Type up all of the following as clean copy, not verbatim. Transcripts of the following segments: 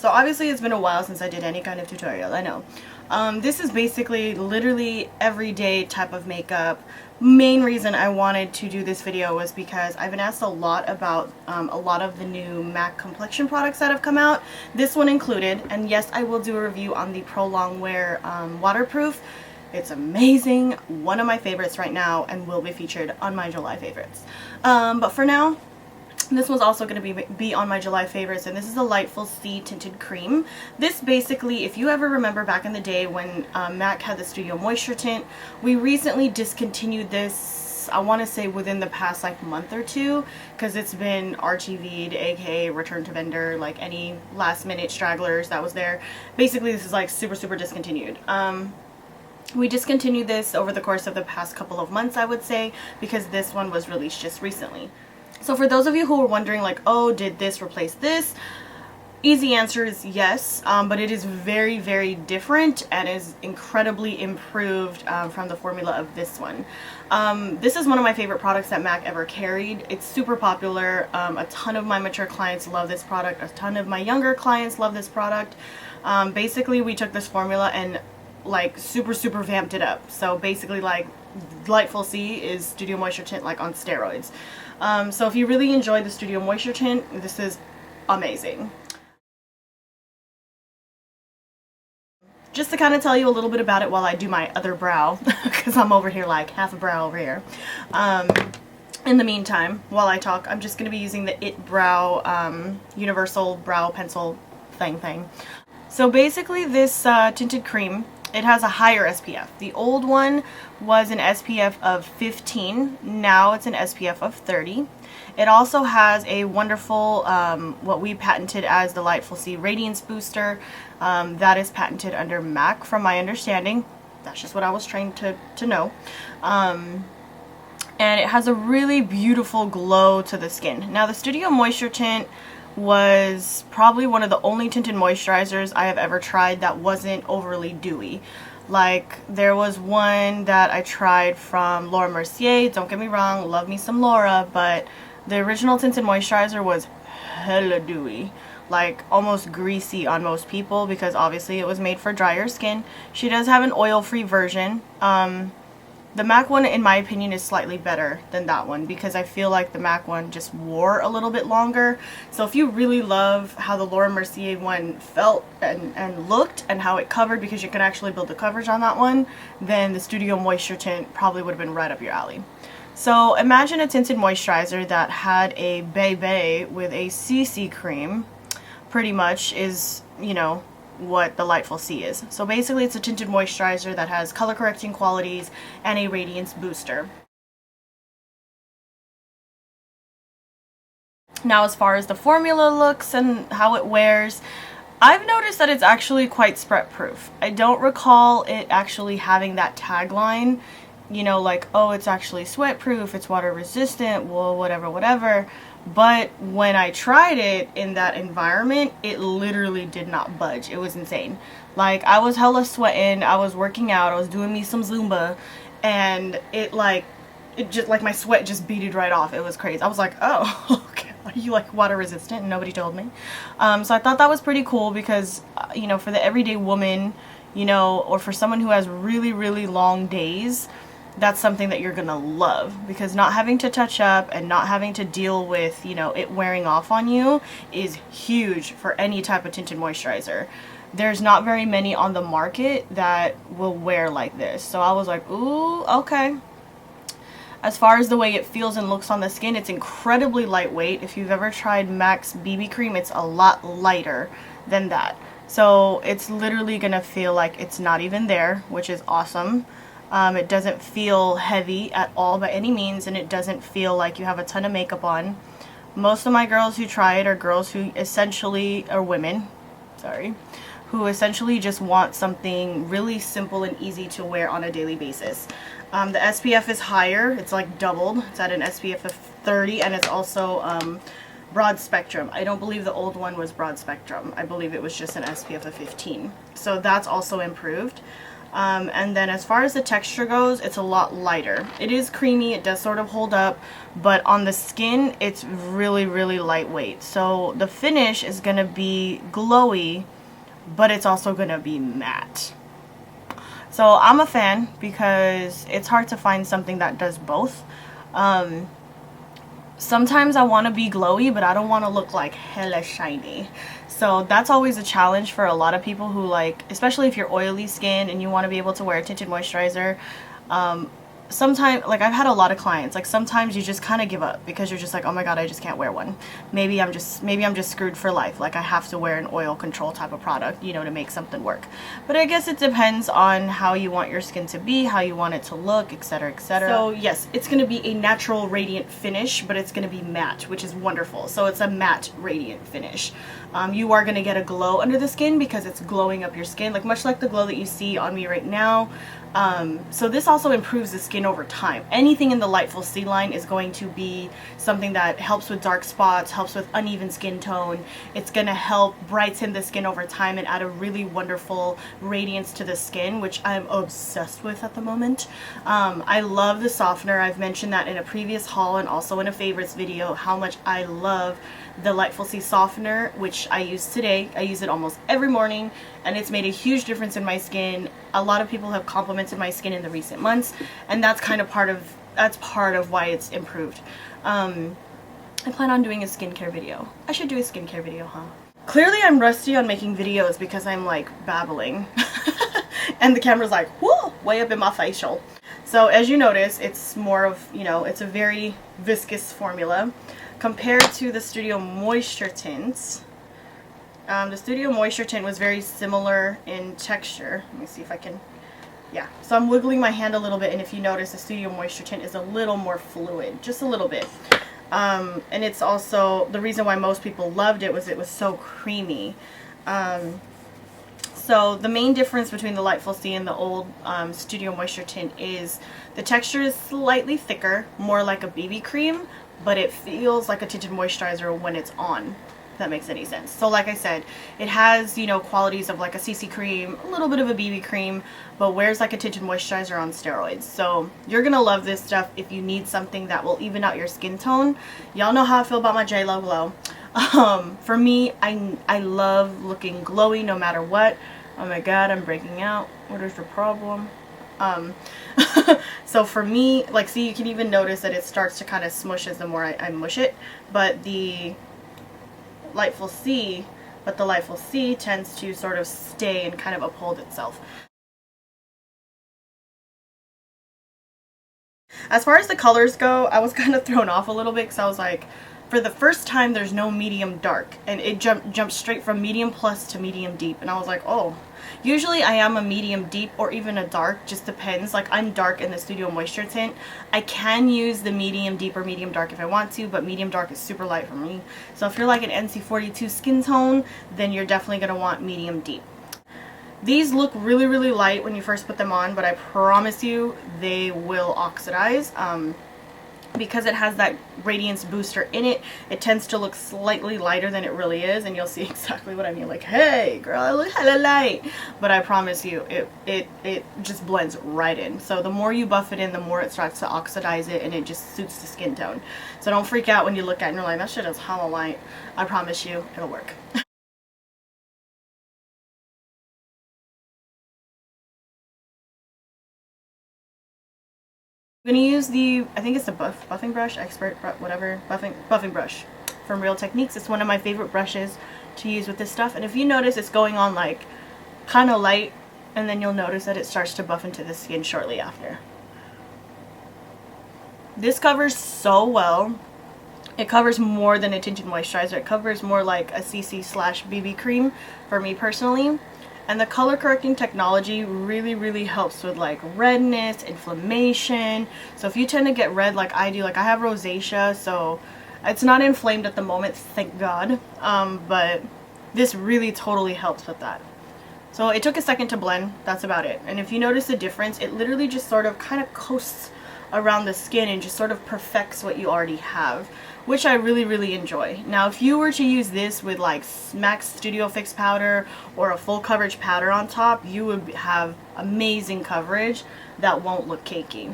So obviously it's been a while since I did any kind of tutorial, I know. This is basically literally everyday type of makeup. Main reason I wanted to do this video was because I've been asked a lot about a lot of the new MAC complexion products that have come out, this one included, and yes, I will do a review on the Pro Longwear waterproof. It's amazing, one of my favorites right now, and will be featured on my July favorites. But for now, this was also going to be on my July favorites, and this is the Lightful C Tinted Cream. This basically, if you ever remember back in the day when MAC had the Studio Moisture Tint, we recently discontinued this, I want to say within the past like month or two, because it's been RTV'd, aka returned to vendor, like any last minute stragglers that was there. Basically this is like super discontinued. We discontinued this over the course of the past couple of months, I would say, because this one was released just recently. So for those of you who were wondering like, oh, did this replace this? Easy answer is yes, but it is very different and is incredibly improved from the formula of this one. This is one of my favorite products that MAC ever carried. It's super popular. A ton of my mature clients love this product. A ton of my younger clients love this product. Basically, we took this formula and like super vamped it up. So basically like Lightful C is Studio Moisture Tint like on steroids. So if you really enjoy the Studio Moisture Tint, this is amazing. Just to kind of tell you a little bit about it while I do my other brow, because I'm over here like half a brow over here. In the meantime, while I talk, I'm just going to be using the IT Brow Universal Brow Pencil thing. So basically this tinted cream, it has a higher SPF. The old one was an SPF of 15. Now it's an SPF of 30. It also has a wonderful, what we patented as the Lightful C Radiance Booster. That is patented under MAC from my understanding. That's just what I was trained to know. And it has a really beautiful glow to the skin. Now the Studio Moisture Tint was probably one of the only tinted moisturizers I have ever tried that wasn't overly dewy. Like there was one that I tried from Laura Mercier, don't get me wrong, love me some Laura, but the original tinted moisturizer was hella dewy, like almost greasy on most people because obviously it was made for drier skin. She does have an oil-free version. The MAC one, in my opinion, is slightly better than that one because I feel like the MAC one just wore a little bit longer. So if you really love how the Laura Mercier one felt and looked and how it covered, because you can actually build the coverage on that one, then the Studio Moisture Tint probably would have been right up your alley. So imagine a tinted moisturizer that had a Bebe with a CC cream, pretty much is, you know, what the Lightful C is. So basically it's a tinted moisturizer that has color correcting qualities and a radiance booster. Now as far as the formula looks and how it wears, I've noticed that it's actually quite spread proof. I don't recall it actually having that tagline, you know, like, oh, it's actually sweat proof, it's water resistant, well, whatever. But when I tried it in that environment, it literally did not budge. It was insane. Like, I was hella sweating, I was working out, I was doing me some Zumba, and it just, like, my sweat just beaded right off. It was crazy. I was like, oh, okay, are you, like, water resistant? And nobody told me. So I thought that was pretty cool because, you know, for the everyday woman, you know, or for someone who has really long days, that's something that you're gonna love, because not having to touch up and not having to deal with, you know, it wearing off on you is huge for any type of tinted moisturizer. There's not very many on the market that will wear like this. So I was like, ooh, okay. As far as the way it feels and looks on the skin, it's incredibly lightweight. If you've ever tried MAC's BB cream, it's a lot lighter than that. So it's literally gonna feel like it's not even there, which is awesome. It doesn't feel heavy at all by any means, and it doesn't feel like you have a ton of makeup on. Most of my girls who try it are girls who essentially are women, sorry, who essentially just want something really simple and easy to wear on a daily basis. The SPF is higher, it's like doubled. It's at an SPF of 30, and it's also broad spectrum. I don't believe the old one was broad spectrum. I believe it was just an SPF of 15. So that's also improved. And then as far as the texture goes, it's a lot lighter. It is creamy, it does sort of hold up, but on the skin, it's really, really lightweight. So the finish is going to be glowy, but it's also going to be matte. So I'm a fan because it's hard to find something that does both. Sometimes I want to be glowy, but I don't want to look like hella shiny. So that's always a challenge for a lot of people who like, especially if you're oily skin and you want to be able to wear a tinted moisturizer. Sometimes, like I've had a lot of clients, like sometimes you just kind of give up because you're just like, oh my god, I just can't wear one. Maybe I'm just screwed for life. Like I have to wear an oil control type of product, you know, to make something work. But I guess it depends on how you want your skin to be, how you want it to look, etc, etc. So yes, it's going to be a natural radiant finish, but it's going to be matte, which is wonderful. So it's a matte radiant finish. You are going to get a glow under the skin because it's glowing up your skin, like much like the glow that you see on me right now. So this also improves the skin over time. Anything in the Lightful C line is going to be something that helps with dark spots, helps with uneven skin tone. It's going to help brighten the skin over time and add a really wonderful radiance to the skin, which I'm obsessed with at the moment. I love the softener. I've mentioned that in a previous haul and also in a favorites video, how much I love the Lightful C softener, which I use today. I use it almost every morning and it's made a huge difference in my skin. A lot of people have complimented my skin in the recent months, and that's kind of part of why it's improved. I plan on doing a skincare video. I should do a skincare video, huh? Clearly I'm rusty on making videos because I'm like babbling and the camera's like, whoa, way up in my facial. So as you notice, it's more of, you know, it's a very viscous formula compared to the Studio Moisture tints. The Studio Moisture tint was very similar in texture. Let me see if I can, yeah. So I'm wiggling my hand a little bit, and if you notice, the Studio Moisture tint is a little more fluid, just a little bit. And it's also, the reason why most people loved it was so creamy. So the main difference between the Lightful C and the old Studio Moisture tint is the texture is slightly thicker, more like a BB cream, but it feels like a tinted moisturizer when it's on. If that makes any sense. So like I said, it has, you know, qualities of like a CC cream, a little bit of a BB cream, but wears like a tinted moisturizer on steroids. So you're gonna love this stuff if you need something that will even out your skin tone. Y'all know how I feel about my J-Lo glow. For me, I love looking glowy no matter what. Oh my god, I'm breaking out. What is the problem? So for me, like, see, you can even notice that it starts to kind of smush as the more I mush it, but the Lightful C tends to sort of stay and kind of uphold itself. As far as the colors go, I was kind of thrown off a little bit because I was like, for the first time there's no medium dark, and it jumped straight from medium plus to medium deep, and I was like, oh. Usually I am a medium deep or even a dark, just depends. Like I'm dark in the Studio Moisture tint. I can use the medium deep or medium dark if I want to, but medium dark is super light for me. So if you're like an NC42 skin tone, then you're definitely going to want medium deep. These look really, really light when you first put them on, but I promise you they will oxidize. Because it has that radiance booster in it, it tends to look slightly lighter than it really is, and you'll see exactly what I mean. Like, hey girl, I look hella light, but I promise you it just blends right in. So the more you buff it in, the more it starts to oxidize it, and it just suits the skin tone. So don't freak out when you look at it and you're like, that shit is hella light. I promise you it'll work. I'm going to use the, I think it's the buffing brush, buffing brush from Real Techniques. It's one of my favorite brushes to use with this stuff. And if you notice, it's going on like kind of light, and then you'll notice that it starts to buff into the skin shortly after. This covers so well. It covers more than a tinted moisturizer. It covers more like a CC/BB cream for me personally. And the color correcting technology really, really helps with like redness, inflammation. So if you tend to get red like I do, like I have rosacea, so it's not inflamed at the moment, thank God. But this really totally helps with that. So it took a second to blend, that's about it. And if you notice the difference, it literally just sort of kind of coasts around the skin and just sort of perfects what you already have, which I really, really enjoy. Now, if you were to use this with like MAC Studio Fix powder or a full coverage powder on top, you would have amazing coverage that won't look cakey.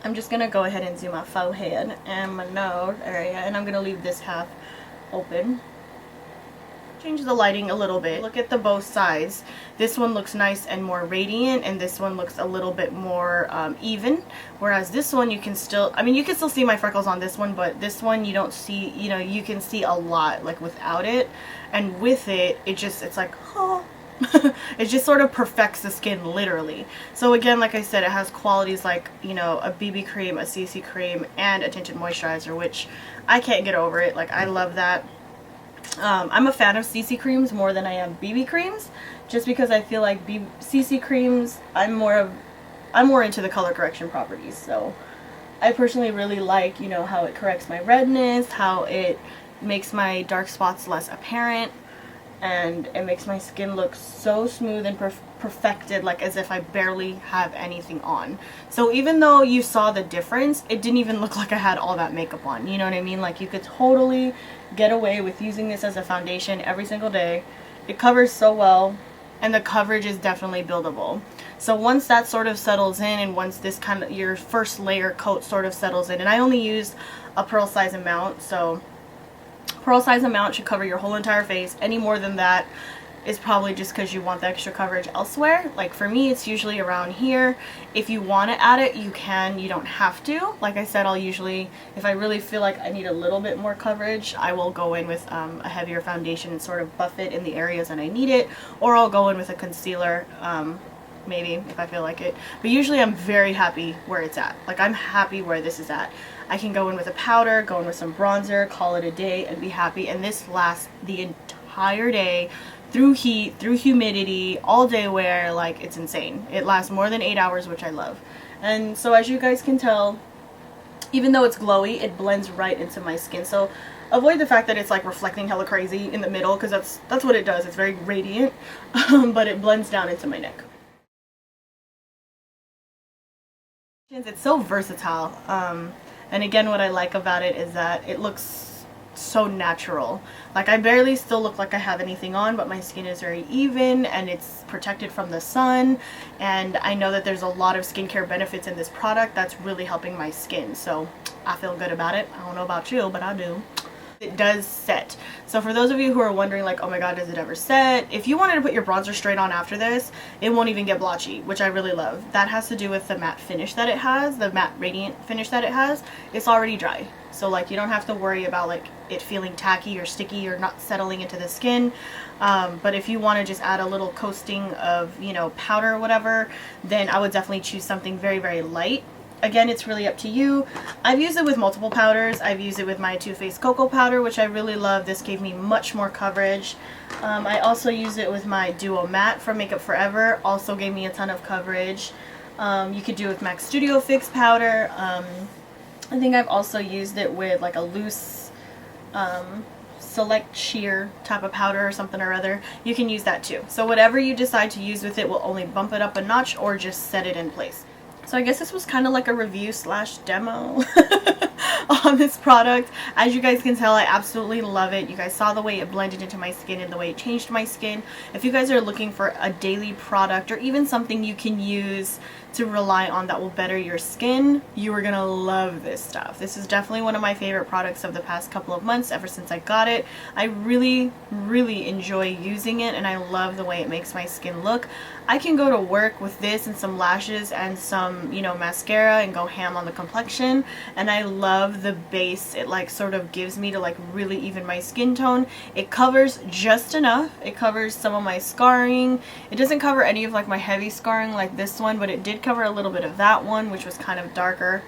I'm just going to go ahead and zoom my forehead and my nose area, and I'm going to leave this half open. Change the lighting a little bit. Look at the both sides. This one looks nice and more radiant, and this one looks a little bit more even, whereas this one you can still, I mean, you can still see my freckles on this one, but this one you don't see, you know, you can see a lot like without it, and with it, it's like, oh. It just sort of perfects the skin, literally. So again, like I said, it has qualities like, you know, a BB cream, a CC cream, and a tinted moisturizer, which I can't get over it. Like, I love that. I'm a fan of CC creams more than I am BB creams, just because I feel like CC creams, I'm more into the color correction properties. So I personally really like, you know, how it corrects my redness, how it makes my dark spots less apparent, and it makes my skin look so smooth and perfected, like as if I barely have anything on. So even though you saw the difference, it didn't even look like I had all that makeup on, you know what I mean? Like, you could totally get away with using this as a foundation every single day. It covers so well, and the coverage is definitely buildable. So once that sort of settles in, and once this kind of, your first layer coat sort of settles in, and I only used a pearl size amount, so pearl size amount should cover your whole entire face. Any more than that is probably just because you want the extra coverage elsewhere. Like for me, it's usually around here. If you want to add it, you can. You don't have to. Like I said, I'll usually, if I really feel like I need a little bit more coverage, I will go in with a heavier foundation and sort of buff it in the areas that I need it, or I'll go in with a concealer, maybe if I feel like it. But usually I'm very happy where it's at. Like, I'm happy where this is at. I can go in with a powder, go in with some bronzer, call it a day, and be happy. And this lasts the entire day, through heat, through humidity, all day wear. Like, it's insane. It lasts more than 8 hours, which I love. And so as you guys can tell, even though it's glowy, it blends right into my skin. So avoid the fact that it's like reflecting hella crazy in the middle, because that's what it does. It's very radiant, but it blends down into my neck. It's so versatile. And again, what I like about it is that it looks so natural. Like, I barely still look like I have anything on, but my skin is very even and it's protected from the sun, and I know that there's a lot of skincare benefits in this product that's really helping my skin, so I feel good about it. I don't know about you, but I do. It does set. So for those of you who are wondering, like, oh my god, does it ever set? If you wanted to put your bronzer straight on after this, it won't even get blotchy, which I really love. That has to do with the matte finish that it has, the matte radiant finish that it has. It's already dry. So like, you don't have to worry about like it feeling tacky or sticky or not settling into the skin. But if you want to just add a little coasting of, you know, powder or whatever, then I would definitely choose something very, very light. Again, it's really up to you. I've used it with multiple powders. I've used it with my Too Faced Cocoa Powder, which I really love. This gave me much more coverage. I also use it with my Duo Matte from Makeup Forever. Also gave me a ton of coverage. You could do it with MAC Studio Fix Powder. I think I've also used it with like a loose select sheer type of powder or something or other. You can use that too. So whatever you decide to use with it will only bump it up a notch or just set it in place. So I guess this was kind of like a review slash demo on this product. As you guys can tell, I absolutely love it. You guys saw the way it blended into my skin and the way it changed my skin. If you guys are looking for a daily product or even something you can use to rely on that will better your skin, you are gonna love this stuff. This is definitely one of my favorite products of the past couple of months ever since I got it. I really, really enjoy using it, and I love the way it makes my skin look. I can go to work with this and some lashes and some, you know, mascara and go ham on the complexion, and I love the base it like sort of gives me to like really even my skin tone. It covers just enough. It covers some of my scarring. It doesn't cover any of like my heavy scarring like this one, but it did cover a little bit of that one, which was kind of darker.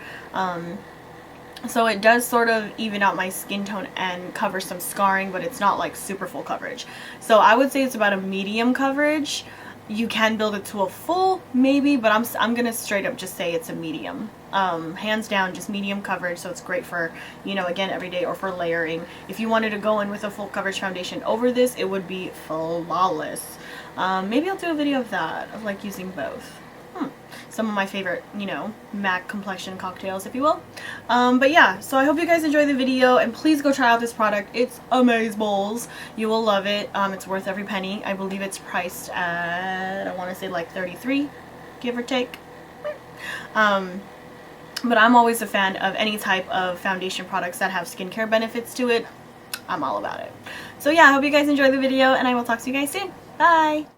So it does sort of even out my skin tone and cover some scarring, but it's not like super full coverage. So I would say it's about a medium coverage. You can build it to a full, maybe, but I'm gonna straight up just say it's a medium. Hands down, just medium coverage, so it's great for, you know, again, everyday or for layering. If you wanted to go in with a full coverage foundation over this, it would be flawless. Maybe I'll do a video of that, of like using both. some of my favorite, you know, MAC complexion cocktails, if you will. But yeah, so I hope you guys enjoy the video, and please go try out this product. It's amazeballs. You will love it. It's worth every penny. I believe it's priced at, I want to say like $33, give or take. But I'm always a fan of any type of foundation products that have skincare benefits to it. I'm all about it. So yeah, I hope you guys enjoy the video, and I will talk to you guys soon. Bye!